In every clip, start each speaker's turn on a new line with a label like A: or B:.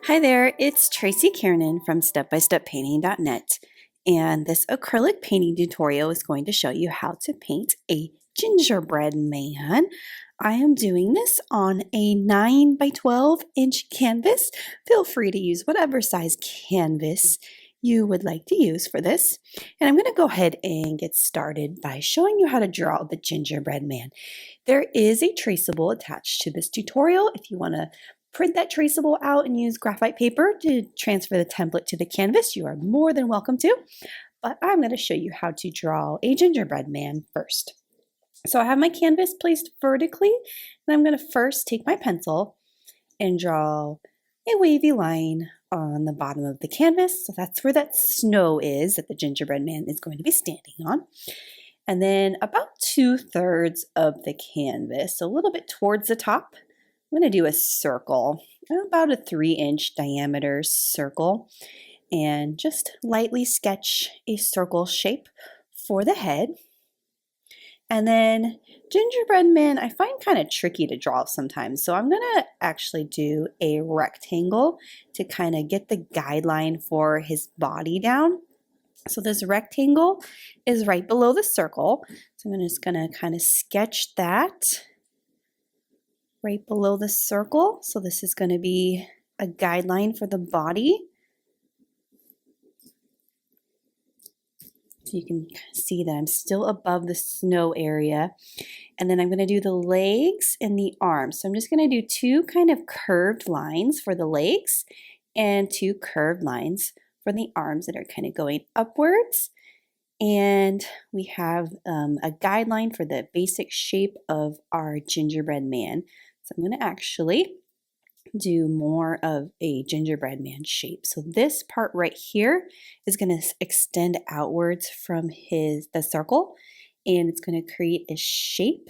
A: Hi there, it's Tracy Kiernan from stepbysteppainting.net, and this acrylic painting tutorial is going to show you how to paint a gingerbread man. I am doing this on a 9 by 12 inch canvas. Feel free to use whatever size canvas you would like to use for this. And I'm going to go ahead and get started by showing you how to draw the gingerbread man. There is a traceable attached to this tutorial if you want to print that traceable out and use graphite paper to transfer the template to the canvas. You are more than welcome to, but I'm going to show you how to draw a gingerbread man first. So I have my canvas placed vertically, and I'm going to first take my pencil and draw a wavy line on the bottom of the canvas. So that's where that snow is that the gingerbread man is going to be standing on. And then about 2/3 of the canvas, so a little bit towards the top, I'm going to do a circle, about a 3-inch diameter circle, and just lightly sketch a circle shape for the head. And then gingerbread man I find kind of tricky to draw sometimes, so I'm going to actually do a rectangle to kind of get the guideline for his body down. So this rectangle is right below the circle, so I'm just going to kind of sketch that right below the circle. So this is going to be a guideline for the body. So you can see that I'm still above the snow area. And then I'm going to do the legs and the arms. So I'm just going to do 2 kind of curved lines for the legs and 2 curved lines for the arms that are kind of going upwards. And we have a guideline for the basic shape of our gingerbread man. So I'm going to actually do more of a gingerbread man shape. So this part right here is going to extend outwards from the circle, and it's going to create a shape,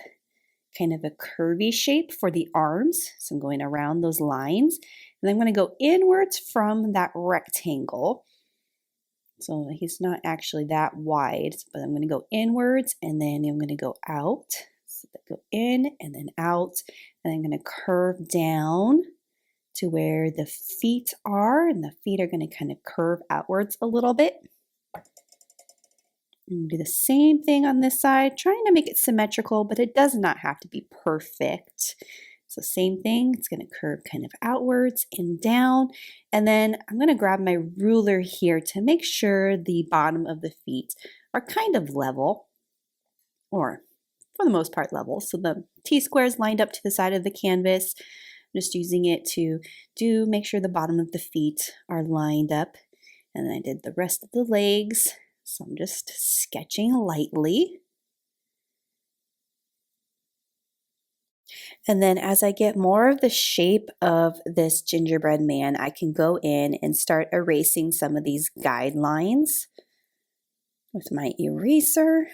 A: kind of a curvy shape for the arms. So I'm going around those lines, and I'm going to go inwards from that rectangle. So he's not actually that wide, but I'm going to go inwards, and then I'm going to go out. So go in and then out, and I'm going to curve down to where the feet are, and the feet are going to kind of curve outwards a little bit. And do the same thing on this side, trying to make it symmetrical, but it does not have to be perfect. So same thing, it's going to curve kind of outwards and down. And then I'm going to grab my ruler here to make sure the bottom of the feet are kind of level, or for the most part level. So the T-squares lined up to the side of the canvas. I'm just using it to make sure the bottom of the feet are lined up. And then I did the rest of the legs. So I'm just sketching lightly. And then as I get more of the shape of this gingerbread man, I can go in and start erasing some of these guidelines with my eraser.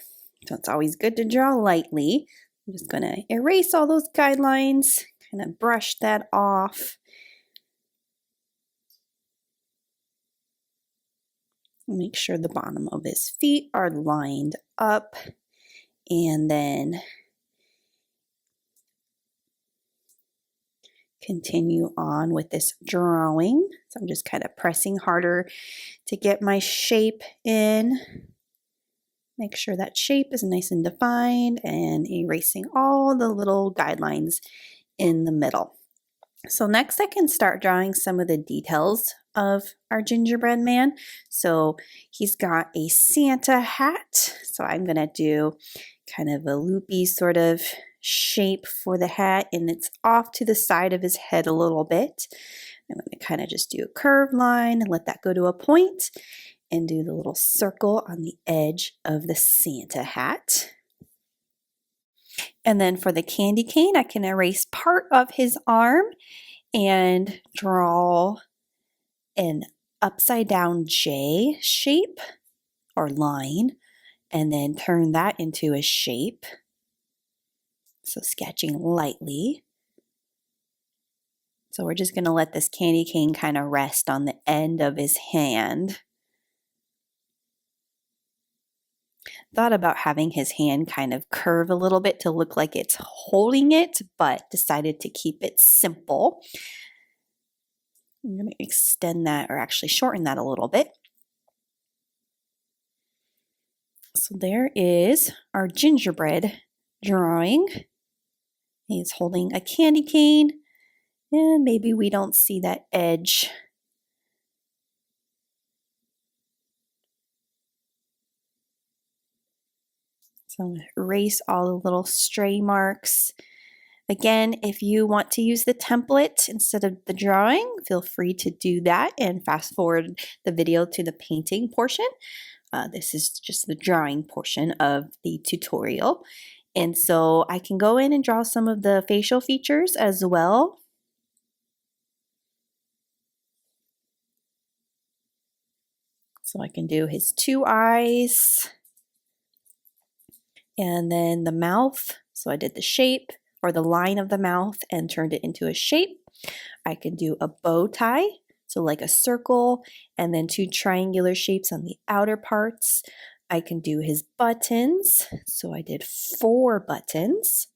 A: So it's always good to draw lightly. I'm just going to erase all those guidelines, kind of brush that off. Make sure the bottom of his feet are lined up, and then continue on with this drawing. So I'm just kind of pressing harder to get my shape in. Make sure that shape is nice and defined, and erasing all the little guidelines in the middle. So next I can start drawing some of the details of our gingerbread man. So he's got a Santa hat. So I'm going to do kind of a loopy sort of shape for the hat, and it's off to the side of his head a little bit. I'm going to kind of just do a curved line and let that go to a point, and do the little circle on the edge of the Santa hat. And then for the candy cane, I can erase part of his arm and draw an upside down J shape or line, and then turn that into a shape. So sketching lightly. So we're just going to let this candy cane kind of rest on the end of his hand. Thought about having his hand kind of curve a little bit to look like it's holding it, but decided to keep it simple. I'm going to extend that, or actually shorten that a little bit. So there is our gingerbread drawing. He's holding a candy cane, and maybe we don't see that edge. So I'm going to erase all the little stray marks. Again, if you want to use the template instead of the drawing, feel free to do that and fast forward the video to the painting portion. This is just the drawing portion of the tutorial. And so I can go in and draw some of the facial features as well. So I can do his two eyes and then the mouth. So I did the shape or the line of the mouth and turned it into a shape. I can do a bow tie, so like a circle, and then two triangular shapes on the outer parts. I can do his buttons, so I did 4 buttons.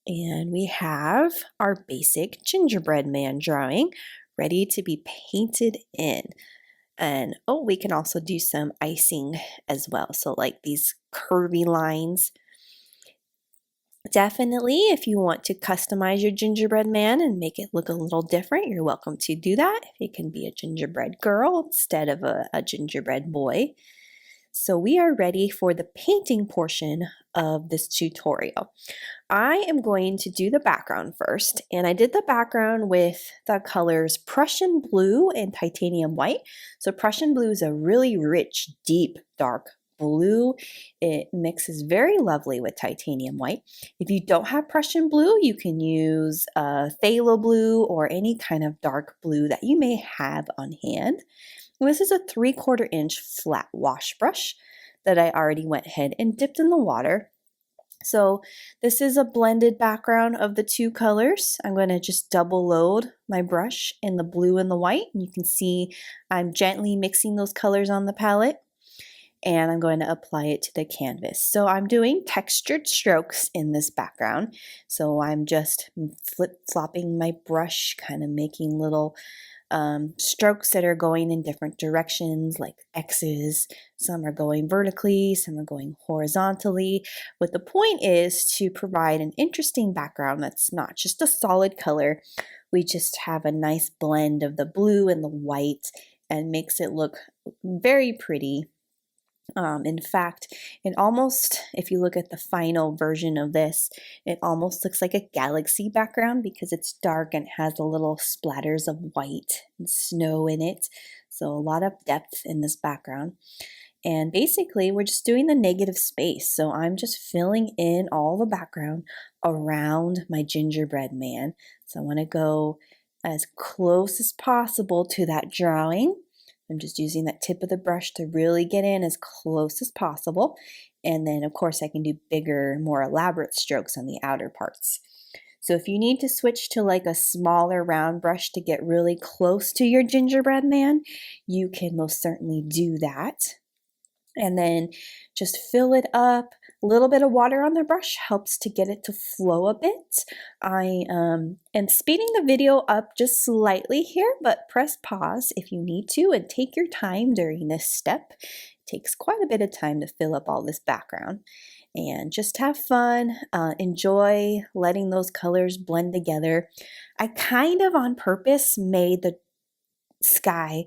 A: And we have our basic gingerbread man drawing ready to be painted in. And oh, we can also do some icing as well, so like these curvy lines. Definitely, if you want to customize your gingerbread man and make it look a little different, you're welcome to do that. It can be a gingerbread girl instead of a gingerbread boy. So we are ready for the painting portion of this tutorial. I am going to do the background first, and I did the background with the colors Prussian Blue and Titanium White. So Prussian Blue is a really rich, deep, dark blue. It mixes very lovely with Titanium White. If you don't have Prussian Blue, you can use Phthalo Blue or any kind of dark blue that you may have on hand. And this is a 3/4 inch flat wash brush that I already went ahead and dipped in the water. So this is a blended background of the two colors. I'm going to just double load my brush in the blue and the white. And you can see I'm gently mixing those colors on the palette, and I'm going to apply it to the canvas. So I'm doing textured strokes in this background. So I'm just flip-flopping my brush, kind of making little strokes that are going in different directions, like X's. Some are going vertically, some are going horizontally. But the point is to provide an interesting background that's not just a solid color. We just have a nice blend of the blue and the white and makes it look very pretty. In fact, it almost, if you look at the final version of this, it almost looks like a galaxy background because it's dark and has the little splatters of white and snow in it. So a lot of depth in this background. And basically, we're just doing the negative space. So I'm just filling in all the background around my gingerbread man. So I want to go as close as possible to that drawing. I'm just using that tip of the brush to really get in as close as possible. And then, of course, I can do bigger, more elaborate strokes on the outer parts. So if you need to switch to like a smaller round brush to get really close to your gingerbread man, you can most certainly do that. And then just fill it up. A little bit of water on the brush helps to get it to flow a bit. I am speeding the video up just slightly here, but press pause if you need to and take your time during this step. It takes quite a bit of time to fill up all this background. And just have fun, enjoy letting those colors blend together. I kind of on purpose made the sky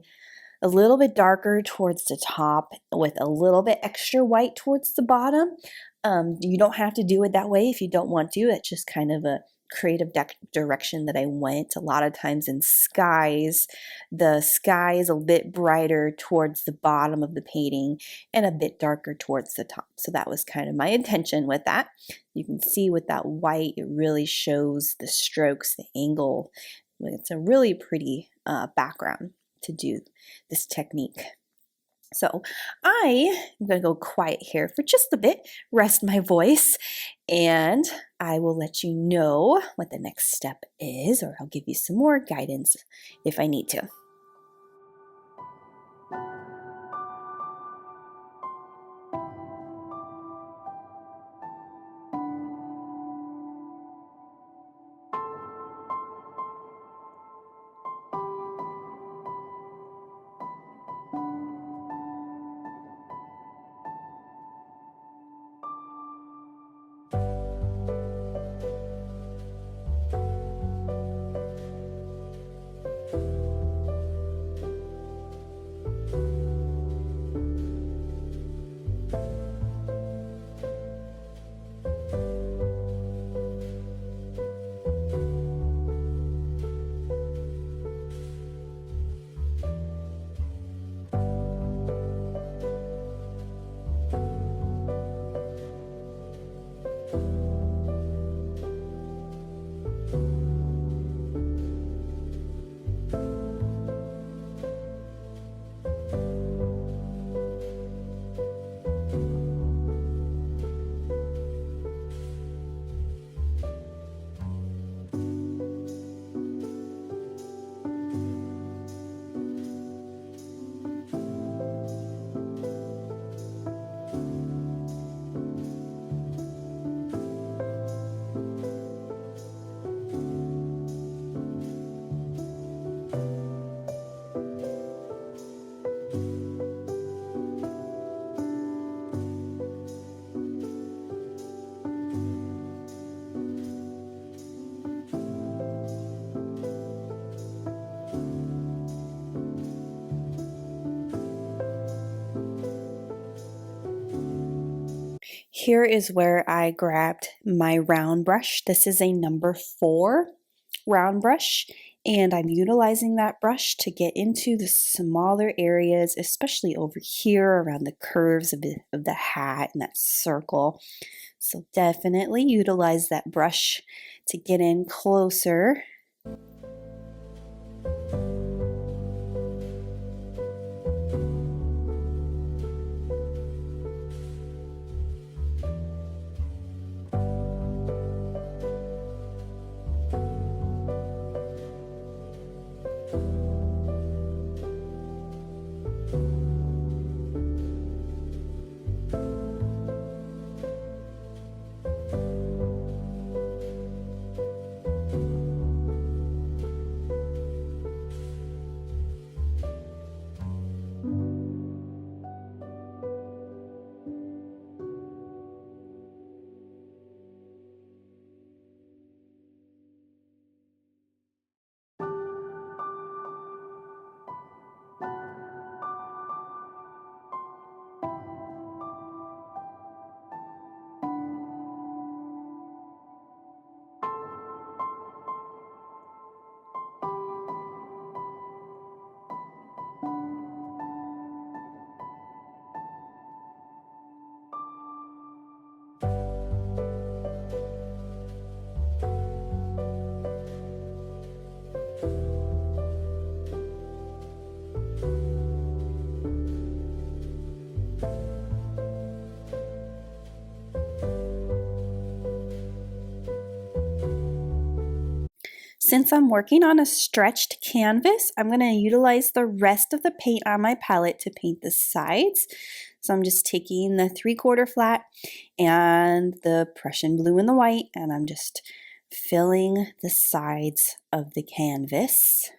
A: a little bit darker towards the top with a little bit extra white towards the bottom. You don't have to do it that way if you don't want to. It's just kind of a creative direction that I went. A lot of times in skies, the sky is a bit brighter towards the bottom of the painting and a bit darker towards the top. So that was kind of my intention with that. You can see with that white, it really shows the strokes, the angle. It's a really pretty background to do this technique. So I am going to go quiet here for just a bit, rest my voice, and I will let you know what the next step is, or I'll give you some more guidance if I need to. here is where I grabbed my round brush. This is a number 4 round brush, and I'm utilizing that brush to get into the smaller areas, especially over here around the curves of the hat and that circle. So definitely utilize that brush to get in closer. Since I'm working on a stretched canvas, I'm going to utilize the rest of the paint on my palette to paint the sides. So I'm just taking the 3/4 flat and the Prussian blue and the white, and I'm just filling the sides of the canvas.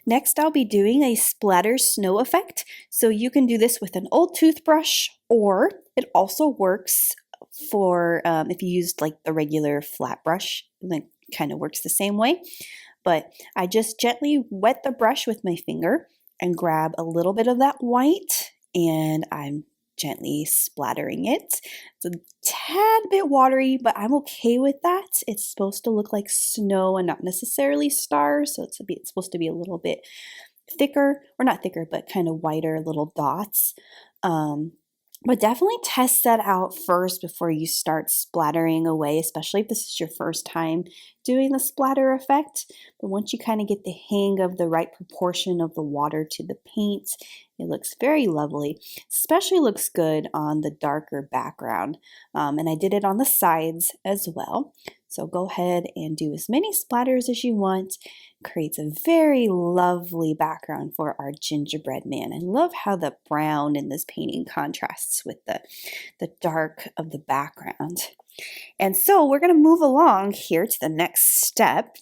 A: Next, I'll be doing a splatter snow effect. So you can do this with an old toothbrush, or it also works for if you used like the regular flat brush, it kind of works the same way. But I just gently wet the brush with my finger and grab a little bit of that white, and I'm gently splattering it. It's a tad bit watery, but I'm okay with that. It's supposed to look like snow and not necessarily stars, so it's supposed to be a little bit thicker, or not thicker, but kind of whiter little dots. But definitely test that out first before you start splattering away, especially if this is your first time doing the splatter effect. But once you kind of get the hang of the right proportion of the water to the paint, it looks very lovely. Especially looks good on the darker background. And I did it on the sides as well. So go ahead and do as many splatters as you want. Creates a very lovely background for our gingerbread man. I love how the brown in this painting contrasts with the dark of the background. And so we're going to move along here to the next step.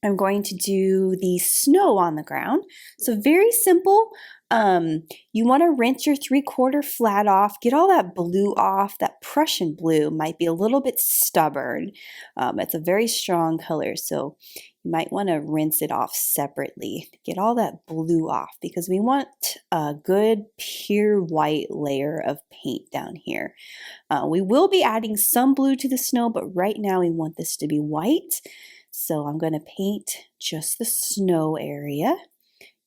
A: I'm going to do the snow on the ground. So very simple. You want to rinse your 3/4 flat off, get all that blue off. That Prussian blue might be a little bit stubborn. It's a very strong color, so you might want to rinse it off separately to get all that blue off, because we want a good pure white layer of paint down here. We will be adding some blue to the snow, but right now we want this to be white. So I'm going to paint just the snow area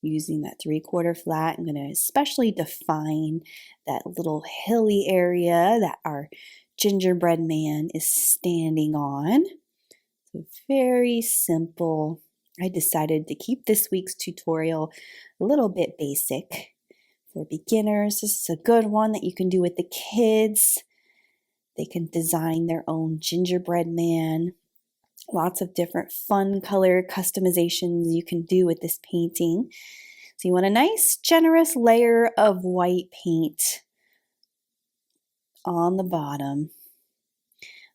A: using that 3/4 flat. I'm going to especially define that little hilly area that our gingerbread man is standing on. So very simple. I decided to keep this week's tutorial a little bit basic for beginners. This is a good one that you can do with the kids. They can design their own gingerbread man. Lots of different fun color customizations you can do with this painting. So you want a nice generous layer of white paint on the bottom.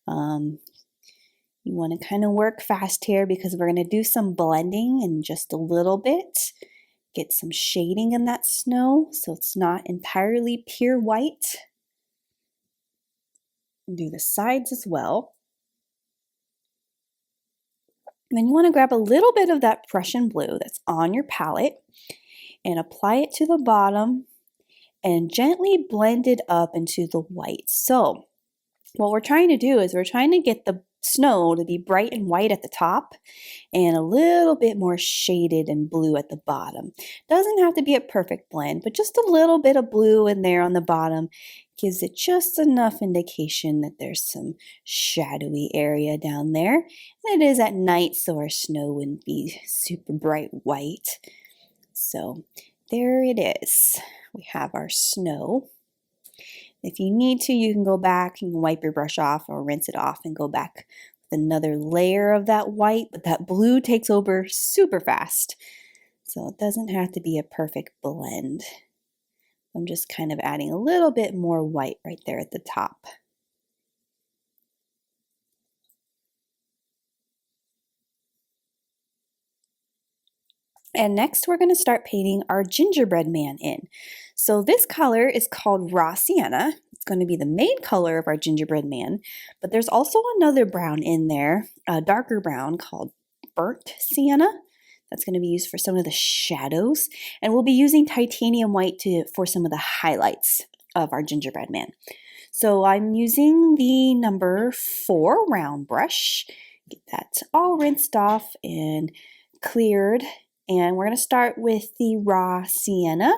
A: You want to kind of work fast here because we're going to do some blending in just a little bit. get some shading in that snow so it's not entirely pure white. Do the sides as well. And then you want to grab a little bit of that Prussian blue that's on your palette and apply it to the bottom and gently blend it up into the white. So what we're trying to do is we're trying to get the snow to be bright and white at the top and a little bit more shaded and blue at the bottom. Doesn't have to be a perfect blend, but just a little bit of blue in there on the bottom gives it just enough indication that there's some shadowy area down there. And it is at night, so our snow wouldn't be super bright white. So there it is. We have our snow. If you need to, you can go back and wipe your brush off or rinse it off and go back with another layer of that white, but that blue takes over super fast. So it doesn't have to be a perfect blend. I'm just kind of adding a little bit more white right there at the top. And next we're going to start painting our gingerbread man in. So this color is called Raw Sienna. It's going to be the main color of our gingerbread man, but there's also another brown in there, a darker brown called Burnt Sienna. That's going to be used for some of the shadows, and we'll be using titanium white for some of the highlights of our gingerbread man. So I'm using the number 4 round brush. Get that all rinsed off and cleared. And we're going to start with the Raw Sienna.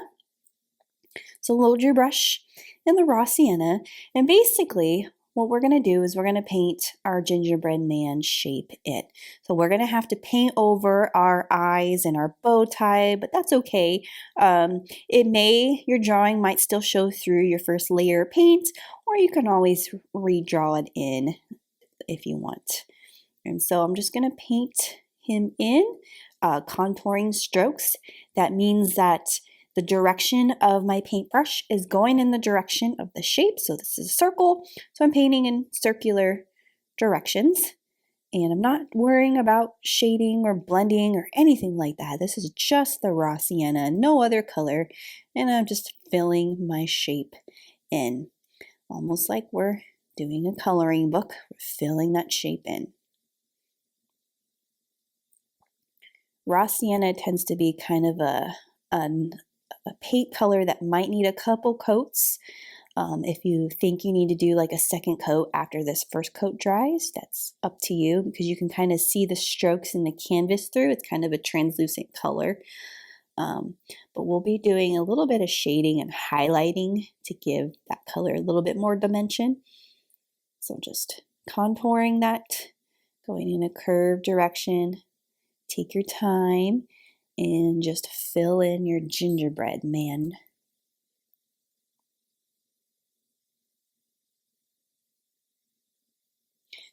A: So load your brush in the Raw Sienna. And basically, what we're going to do is we're going to paint our gingerbread man shape in. So we're going to have to paint over our eyes and our bow tie, but that's okay. Your drawing might still show through your first layer of paint, or you can always redraw it in if you want. And so I'm just going to paint him in. Contouring strokes. That means that the direction of my paintbrush is going in the direction of the shape. So this is a circle, so I'm painting in circular directions. And I'm not worrying about shading or blending or anything like that. This is just the Raw Sienna, no other color. And I'm just filling my shape in. Almost like we're doing a coloring book. We're filling that shape in. Raw Sienna tends to be kind of a paint color that might need a couple coats. If you think you need to do like a second coat after this first coat dries, that's up to you because you can kind of see the strokes in the canvas through. It's kind of a translucent color. But we'll be doing a little bit of shading and highlighting to give that color a little bit more dimension. So just contouring that, going in a curved direction. Take your time and just fill in your gingerbread man.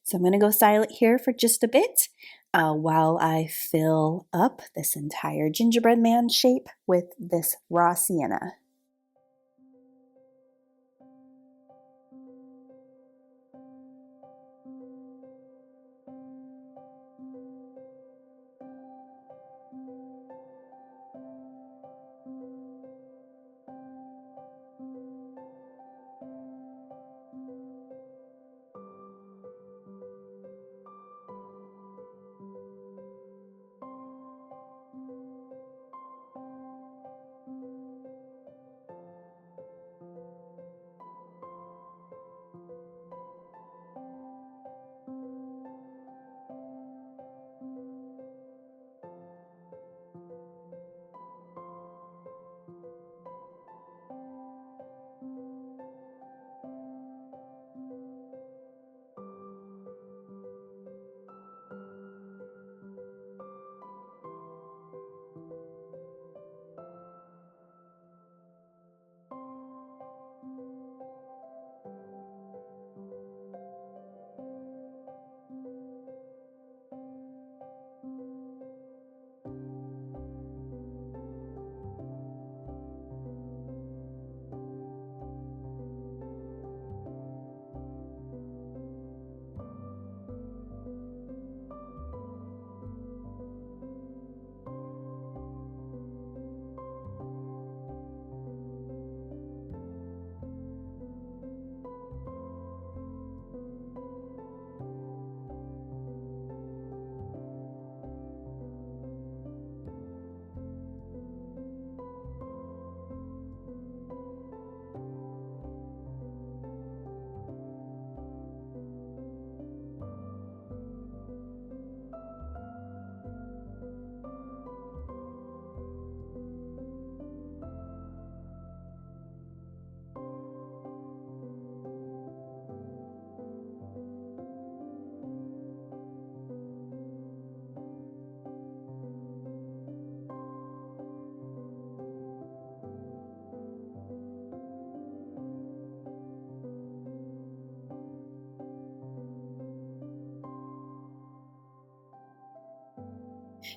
A: So I'm going to go silent here for just a bit while I fill up this entire gingerbread man shape with this Raw Sienna.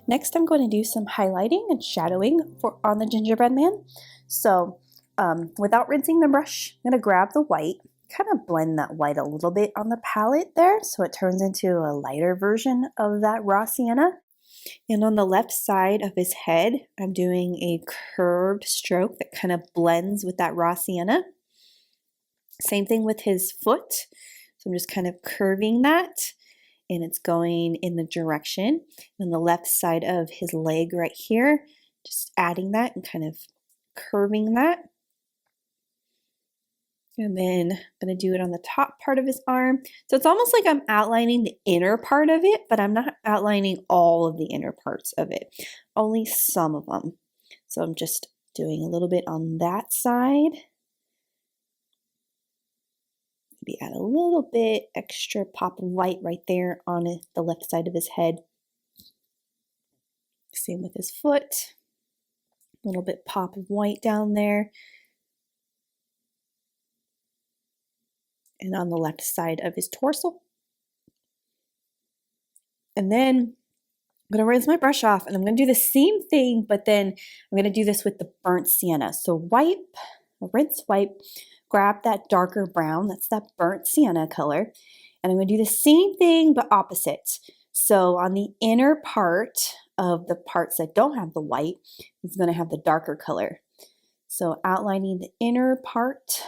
A: Next, I'm going to do some highlighting and shadowing on the gingerbread man. So without rinsing the brush, I'm going to grab the white, kind of blend that white a little bit on the palette there so it turns into a lighter version of that raw sienna. And on the left side of his head, I'm doing a curved stroke that kind of blends with that raw sienna. Same thing with his foot. So I'm just kind of curving that, and it's going in the direction. On the left side of his leg right here, just adding that and kind of curving that. And then I'm going to do it on the top part of his arm. So it's almost like I'm outlining the inner part of it, but I'm not outlining all of the inner parts of it, only some of them. So I'm just doing a little bit on that side. Maybe add a little bit extra pop of white right there on the left side of his head. Same with his foot. A little bit pop of white down there. And on the left side of his torso. And then I'm going to rinse my brush off, and I'm going to do the same thing, but then I'm going to do this with the burnt sienna. So wipe, rinse, wipe, grab that darker brown, that's that burnt sienna color, and I'm going to do the same thing but opposite. So on the inner part of the parts that don't have the white, it's going to have the darker color. So outlining the inner part.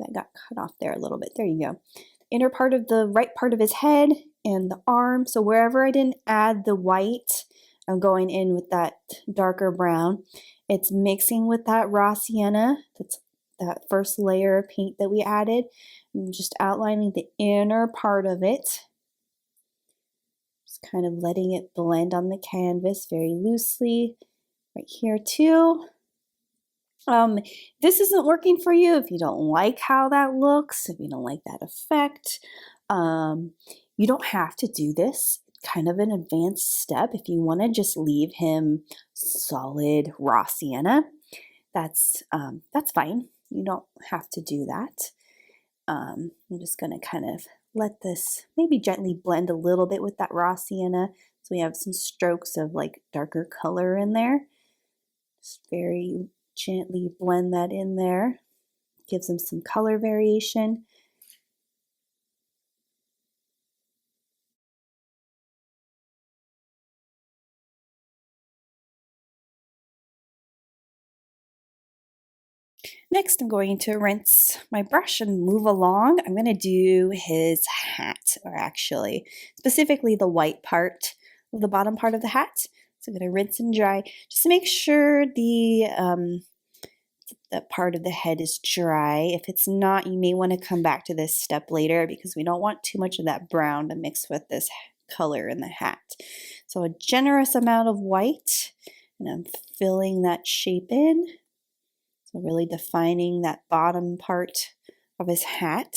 A: That got cut off there a little bit. There you go. Inner part of the right part of his head and the arm. So wherever I didn't add the white, I'm going in with that darker brown. It's mixing with that raw sienna. That's that first layer of paint that we added. I'm just outlining the inner part of it. Just kind of letting it blend on the canvas very loosely. Right here too. This isn't working for you, if you don't like how that looks, if you don't like that effect, you don't have to do this. Kind of an advanced step. If you want to just leave him solid raw sienna, that's fine. You don't have to do that. I'm just going to kind of let this maybe gently blend a little bit with that raw sienna, so we have some strokes of like darker color in there. Just very gently blend that in there. Gives them some color variation. Next, I'm going to rinse my brush and move along. I'm going to do his hat, or actually, specifically the white part of the bottom part of the hat. So I'm going to rinse and dry just to make sure that part of the head is dry. If it's not, you may want to come back to this step later because we don't want too much of that brown to mix with this color in the hat. So a generous amount of white, and I'm filling that shape in. So really defining that bottom part of his hat.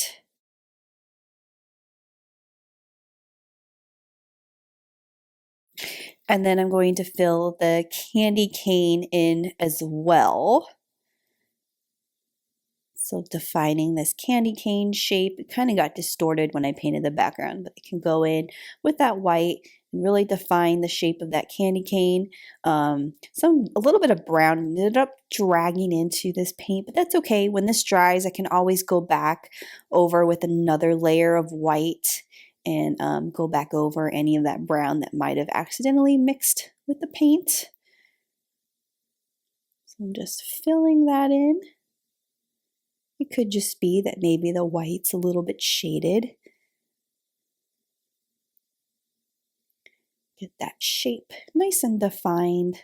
A: And then I'm going to fill the candy cane in as well. So defining this candy cane shape. It kind of got distorted when I painted the background, but I can go in with that white and really define the shape of that candy cane. A little bit of brown ended up dragging into this paint, but that's okay. When this dries, I can always go back over with another layer of white and go back over any of that brown that might have accidentally mixed with the paint. So I'm just filling that in. It could just be that maybe the white's a little bit shaded. Get that shape nice and defined.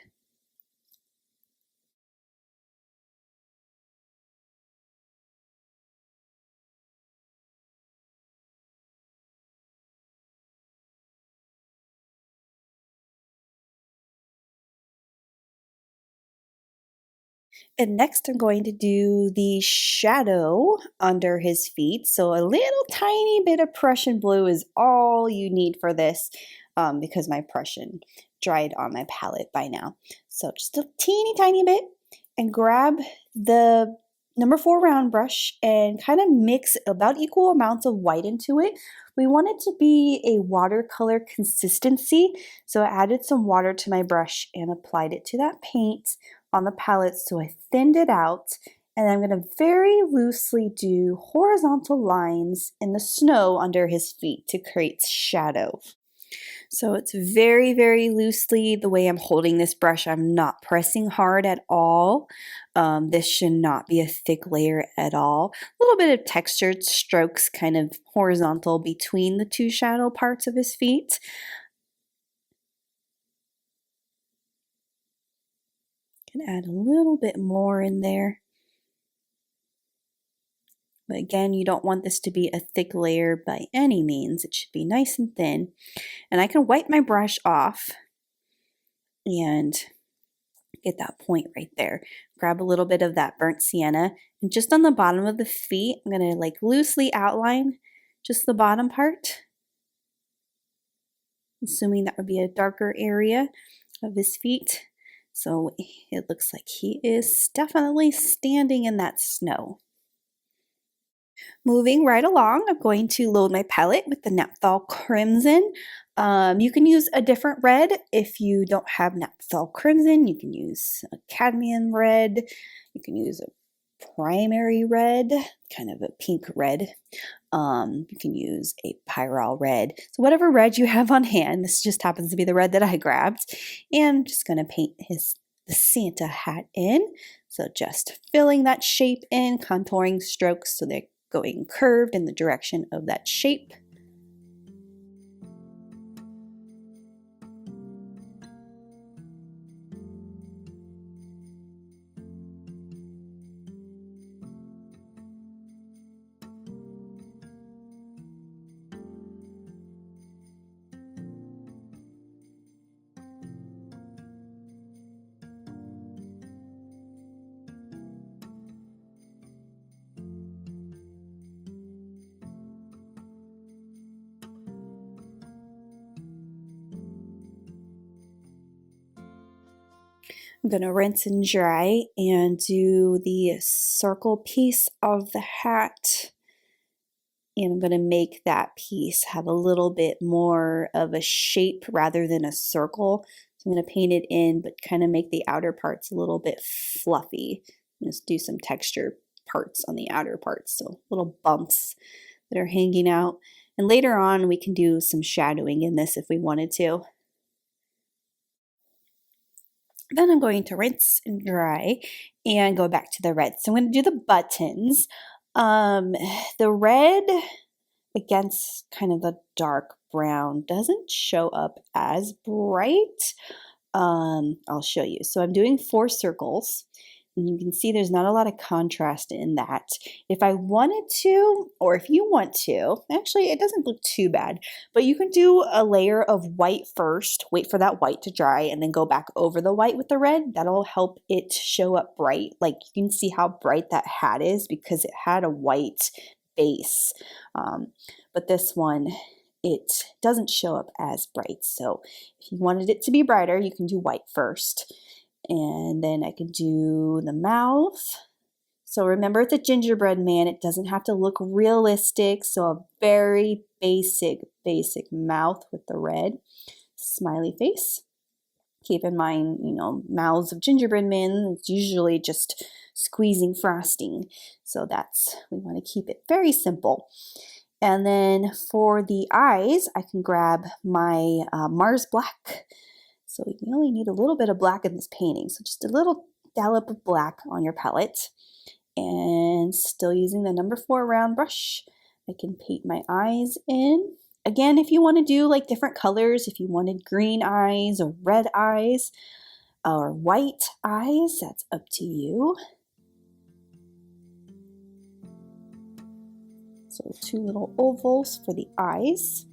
A: And next I'm going to do the shadow under his feet. So a little tiny bit of Prussian blue is all you need for this because my Prussian dried on my palette by now. So just a teeny tiny bit and grab the number 4 round brush and kind of mix about equal amounts of white into it. We want it to be a watercolor consistency, so I added some water to my brush and applied it to that paint on the palette, so I thinned it out, and I'm going to very loosely do horizontal lines in the snow under his feet to create shadow. So it's very, very loosely the way I'm holding this brush. I'm not pressing hard at all. This should not be a thick layer at all. A little bit of textured strokes kind of horizontal between the 2 shadow parts of his feet. Can add a little bit more in there. But again, you don't want this to be a thick layer by any means. It should be nice and thin. And I can wipe my brush off and get that point right there. Grab a little bit of that burnt sienna, and just on the bottom of the feet, I'm going to like loosely outline just the bottom part, assuming that would be a darker area of his feet. So it looks like he is definitely standing in that snow. Moving right along, I'm going to load my palette with the Naphthol Crimson. You can use a different red if you don't have Naphthol Crimson. You can use a cadmium red. You can use a primary red, kind of a pink red. You can use a pyrrole red. So whatever red you have on hand, this just happens to be the red that I grabbed. And I'm just going to paint the Santa hat in. So just filling that shape in, contouring strokes so they're going curved in the direction of that shape. I'm going to rinse and dry and do the circle piece of the hat. And I'm going to make that piece have a little bit more of a shape rather than a circle. So I'm going to paint it in, but kind of make the outer parts a little bit fluffy. Just do some texture parts on the outer parts, so little bumps that are hanging out. And later on, we can do some shadowing in this if we wanted to. Then I'm going to rinse and dry and go back to the red. So I'm going to do the buttons. The red against kind of the dark brown doesn't show up as bright. I'll show you. So I'm doing 4 circles. And you can see there's not a lot of contrast in that. If I wanted to, or if you want to, actually it doesn't look too bad, but you can do a layer of white first, wait for that white to dry, and then go back over the white with the red. That'll help it show up bright. Like you can see how bright that hat is because it had a white base. But this one, it doesn't show up as bright. So if you wanted it to be brighter, you can do white first. And then I can do the mouth. So remember, it's a gingerbread man. It doesn't have to look realistic. So a very basic mouth with the red smiley face. Keep in mind, mouths of gingerbread men, it's usually just squeezing frosting. So we want to keep it very simple. And then for the eyes, I can grab my Mars Black. So you only need a little bit of black in this painting. So just a little dollop of black on your palette. And still using the number 4 round brush, I can paint my eyes in. Again, if you want to do like different colors, if you wanted green eyes or red eyes or white eyes, that's up to you. So 2 little ovals for the eyes.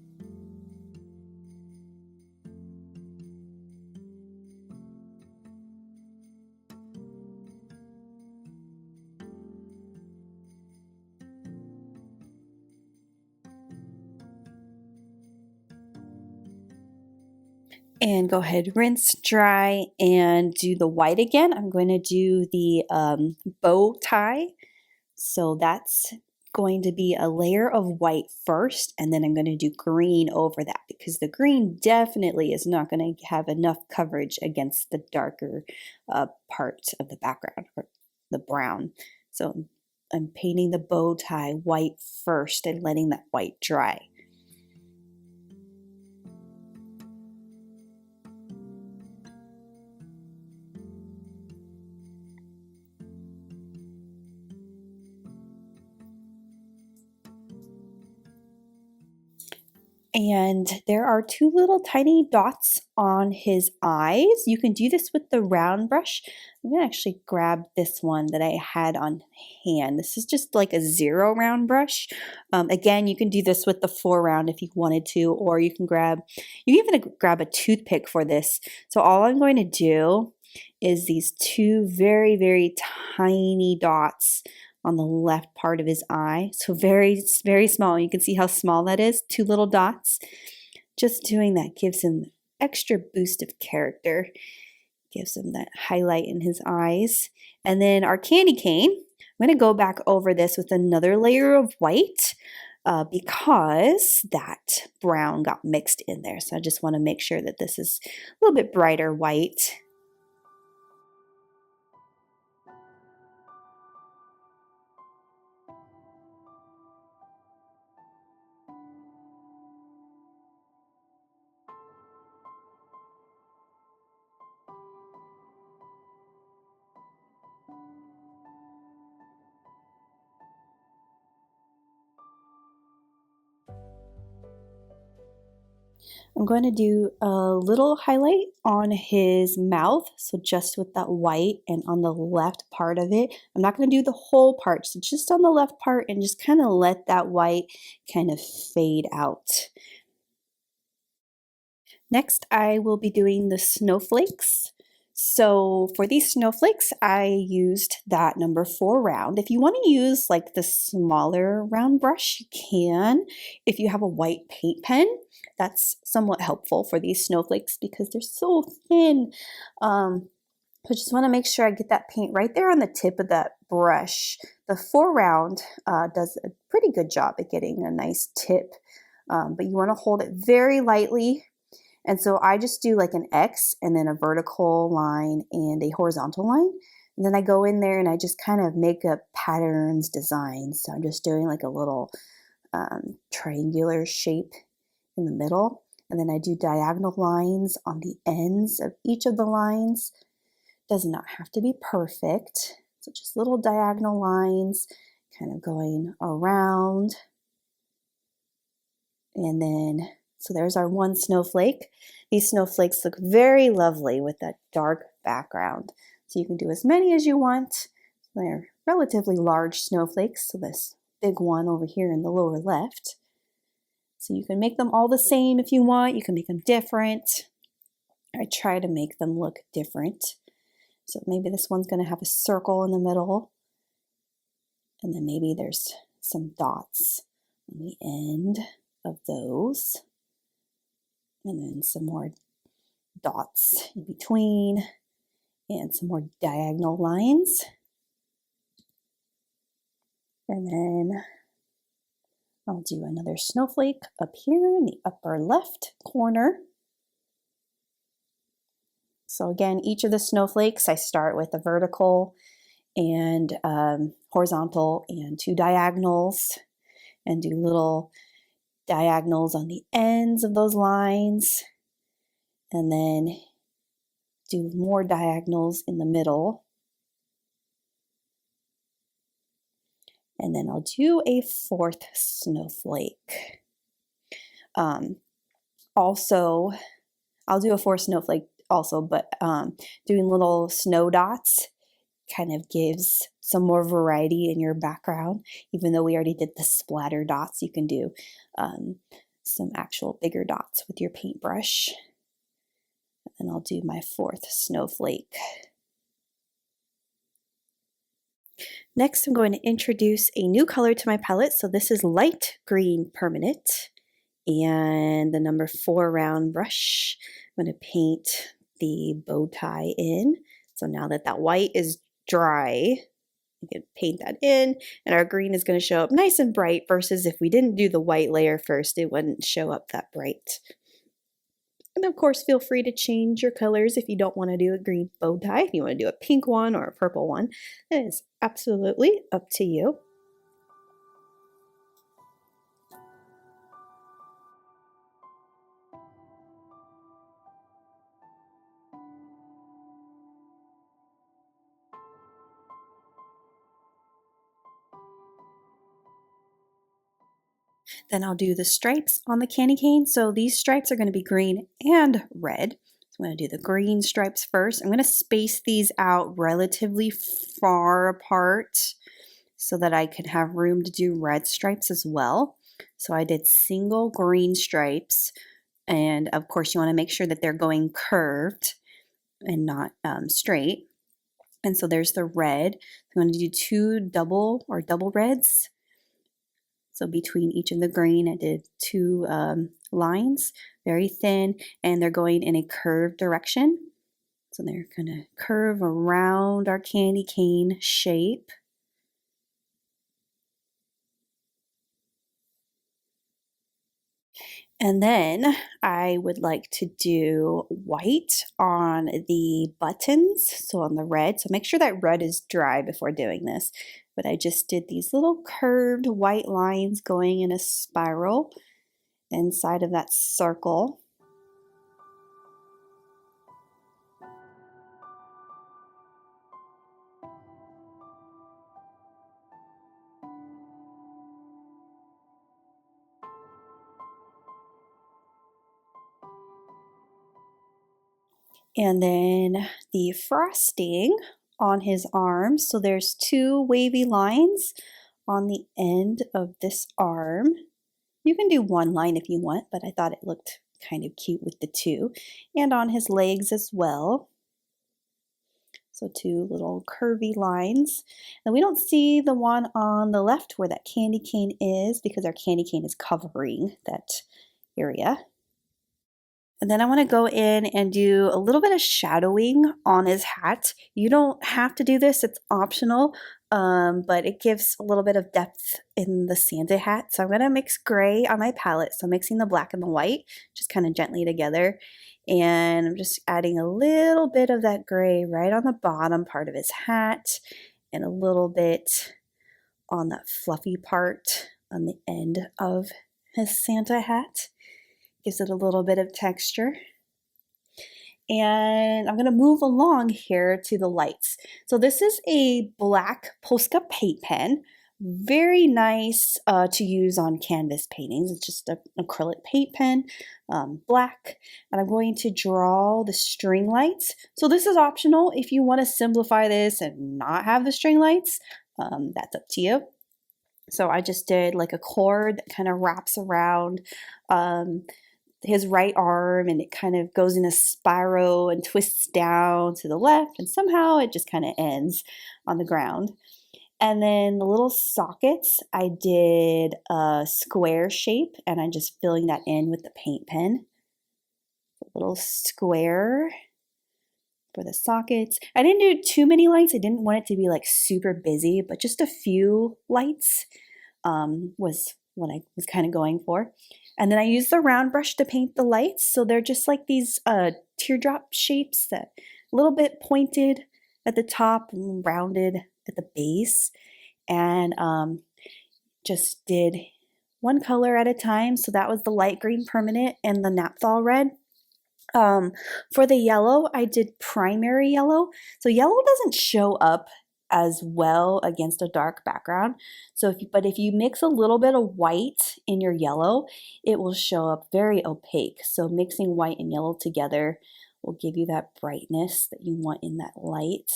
A: And go ahead, rinse, dry, and do the white again. I'm going to do the bow tie So that's going to be a layer of white first, and then I'm going to do green over that because the green definitely is not going to have enough coverage against the darker part of the background, or the brown. So I'm painting the bow tie white first and letting that white dry. And there are two little tiny dots on his eyes. You can do this with the round brush. I'm gonna actually grab this one that I had on hand. This is just like a 0 round brush. Again, you can do this with the 4 round if you wanted to, or you can even grab a toothpick for this. So all I'm going to do is these two very, very tiny dots on the left part of his eye. So very, very small. You can see how small that is, 2 little dots. Just doing that gives him an extra boost of character, gives him that highlight in his eyes. And then our candy cane, I'm going to go back over this with another layer of white because that brown got mixed in there. So I just want to make sure that this is a little bit brighter white. I'm going to do a little highlight on his mouth, so just with that white and on the left part of it. I'm not going to do the whole part, so just on the left part and just kind of let that white kind of fade out. Next, I will be doing the snowflakes. So for these snowflakes, I used that number 4 round. If you want to use like the smaller round brush, you can. If you have a white paint pen, that's somewhat helpful for these snowflakes because they're so thin. I just want to make sure I get that paint right there on the tip of that brush. The 4 round does a pretty good job at getting a nice tip, but you want to hold it very lightly. And so I just do like an X and then a vertical line and a horizontal line. And then I go in there and I just kind of make up patterns, designs. So I'm just doing like a little triangular shape in the middle. And then I do diagonal lines on the ends of each of the lines. Does not have to be perfect. So just little diagonal lines kind of going around. And then so there's our one snowflake. These snowflakes look very lovely with that dark background. So you can do as many as you want. They're relatively large snowflakes, so this big one over here in the lower left. So you can make them all the same if you want. You can make them different. I try to make them look different. So maybe this one's going to have a circle in the middle. And then maybe there's some dots on the end of those. And then some more dots in between and some more diagonal lines. And then I'll do another snowflake up here in the upper left corner. So again, each of the snowflakes, I start with a vertical and horizontal and 2 diagonals and do little diagonals on the ends of those lines, and then do more diagonals in the middle. And then I'll do a 4th snowflake. Also, I'll do a 4th snowflake also, but doing little snow dots kind of gives some more variety in your background. Even though we already did the splatter dots, you can do some actual bigger dots with your paintbrush. And I'll do my 4th snowflake. Next, I'm going to introduce a new color to my palette. So this is light green permanent and the number 4 round brush. I'm going to paint the bow tie in. So now that that white is dry, You can paint that in, and our green is going to show up nice and bright versus if we didn't do the white layer first, it wouldn't show up that bright. And of course, feel free to change your colors if you don't want to do a green bow tie. If you want to do a pink one or a purple one, it is absolutely up to you. Then I'll do the stripes on the candy cane. So these stripes are going to be green and red. So I'm going to do the green stripes first. I'm going to space these out relatively far apart so that I can have room to do red stripes as well. So I did single green stripes, and of course you want to make sure that they're going curved and not straight. And so there's the red. I'm going to do two double reds. So between each of the green, I did two lines, very thin, and they're going in a curved direction. So they're going to curve around our candy cane shape. And then I would like to do white on the buttons, so on the red. So make sure that red is dry before doing this. But I just did these little curved white lines going in a spiral inside of that circle. And then the frosting on his arms. So there's two wavy lines on the end of this arm. You can do one line if you want, but I thought it looked kind of cute with the two. And on his legs as well. So two little curvy lines. And we don't see the one on the left where that candy cane is because our candy cane is covering that area. And then I want to go in and do a little bit of shadowing on his hat. You don't have to do this, it's optional, but it gives a little bit of depth in the Santa hat. So I'm going to mix gray on my palette. So I'm mixing the black and the white, just kind of gently together. And I'm just adding a little bit of that gray right on the bottom part of his hat and a little bit on that fluffy part on the end of his Santa hat. Gives it a little bit of texture. And I'm going to move along here to the lights. So this is a black POSCA paint pen. Very nice to use on canvas paintings. It's just an acrylic paint pen, black. And I'm going to draw the string lights. So this is optional if you want to simplify this and not have the string lights. That's up to you. So I just did like a cord that kind of wraps around his right arm, and it kind of goes in a spiral and twists down to the left, and somehow it just kind of ends on the ground. And then the little sockets, I did a square shape, and I'm just filling that in with the paint pen. A little square for the sockets. I didn't do too many lights. I didn't want it to be like super busy, but just a few lights was what I was kind of going for. And then I used the round brush to paint the lights. So they're just like these teardrop shapes that a little bit pointed at the top and rounded at the base. And just did one color at a time. So that was the light green permanent and the Naphthol red. For the yellow, I did primary yellow. So yellow doesn't show up as well against a dark background. So if you mix a little bit of white in your yellow, it will show up very opaque. So mixing white and yellow together will give you that brightness that you want in that light.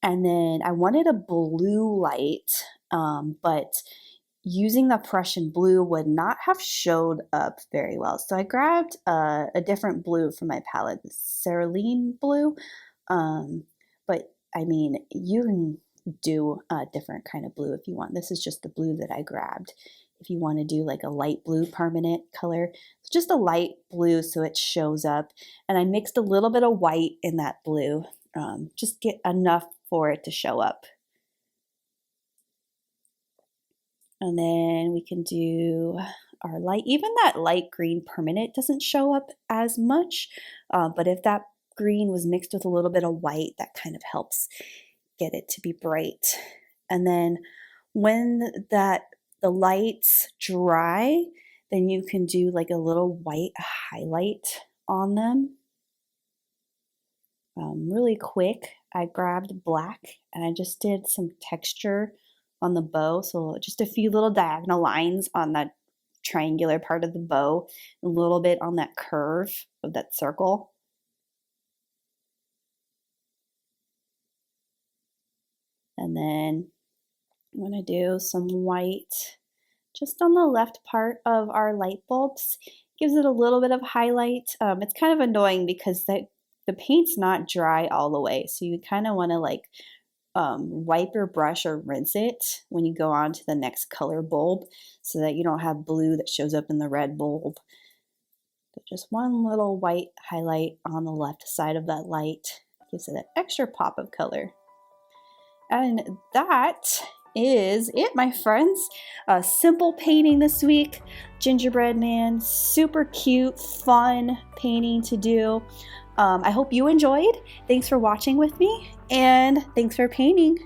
A: And then I wanted a blue light, but using the Prussian blue would not have showed up very well. So I grabbed a different blue from my palette, the Cerulean Blue. But I mean, you can do a different kind of blue if you want. This is just the blue that I grabbed. If you want to do like a light blue permanent color, it's just a light blue so it shows up. And I mixed a little bit of white in that blue just get enough for it to show up. And then we can do our light, even that light green permanent doesn't show up as much, but if that green was mixed with a little bit of white, that kind of helps get it to be bright. And then when the lights dry, then you can do like a little white highlight on them. Really quick, I grabbed black and I just did some texture on the bow. So just a few little diagonal lines on that triangular part of the bow, a little bit on that curve of that circle. And then I'm going to do some white just on the left part of our light bulbs. Gives it a little bit of highlight. It's kind of annoying because the paint's not dry all the way, so you kind of want to like wipe your brush or rinse it when you go on to the next color bulb so that you don't have blue that shows up in the red bulb. So just one little white highlight on the left side of that light gives it an extra pop of color. And that is it, my friends. A simple painting this week. Gingerbread man, super cute, fun painting to do. I hope you enjoyed. Thanks for watching with me, and thanks for painting.